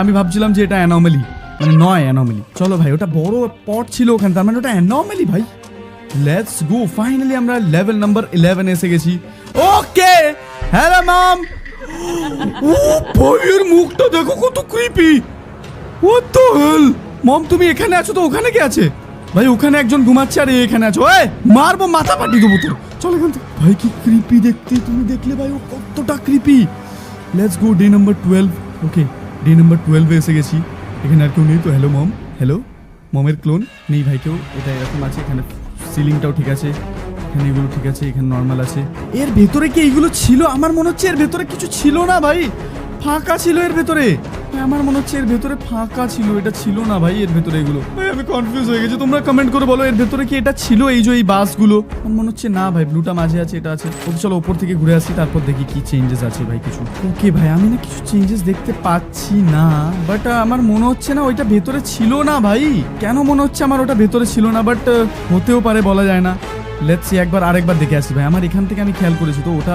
আমি ভাবছিলাম যে এটা অ্যানোমালি, মানে নয় অ্যানোমালি। চলো ভাই, ওটা বড় পট ছিল ওখানে, তার মানে ওটা অ্যানোমালি ভাই। লেটস গো, ফাইনালি আমরা লেভেল নাম্বার 11 এসে গেছি। ওকে, হ্যালো মম। ও ভাইয়ের মুখটা দেখো কত creepy. What the hell? Mom তুমি এখানে আছো তো ওখানে কে আছে? ভাই ওখানে একজন ঘুমাচ্ছে আর এখানে আছো। এই মারবো, মাথা ফাটিয়ে দেবো তোর। চল এখান থেকে। ভাই কি ক্রিপি দেখতে, তুমি দেখলে ভাই ও কতটা creepy. Let's go, day number 12। Okay, day number 12 এসে গেছি। এখানে আর কেউ নেই তো? হ্যালো মম। হ্যালো, মমের ক্লোন নেই ভাই কেউ। এটা এরকম আছে, এখানে সিলিংটাও ঠিক আছে, এখানে এগুলো ঠিক আছে, এখানে নর্মাল আছে। এর ভেতরে কি এইগুলো ছিল? আমার মনে হচ্ছে এর ভেতরে কিছু ছিল না ভাই, ফাঁকা ছিল এর ভেতরে। আমার মনে হচ্ছে এর ভেতরে ফাঁকা ছিল, এটা ছিল না ভাই এর ভেতরে এগুলো। ভাই আমি কনফিউজ হয়ে গেছি, তোমরা কমেন্ট করে বলো এর ভেতরে কি এটা ছিল, এই যে এই বাসগুলো। আমার মনে হচ্ছে না ভাই, ব্লুটা মাঝে আছে, এটা আছে। ওকে চলো ওপর থেকে ঘুরে আসি, তারপর দেখি কি চেঞ্জেস আছে ভাই কিছু। ওকে ভাই, আমি না কিছু চেঞ্জেস দেখতে পাচ্ছি না, বাট আমার মনে হচ্ছে না ওইটা ভেতরে ছিল না ভাই। কেন মনে হচ্ছে আমার ওটা ভেতরে ছিল না, বাট হতেও পারে, বলা যায় না। লেটস সি, আরেকবার দেখে আসি ভাই। আমার এখান থেকে আমি খেয়াল করেছি তো ওটা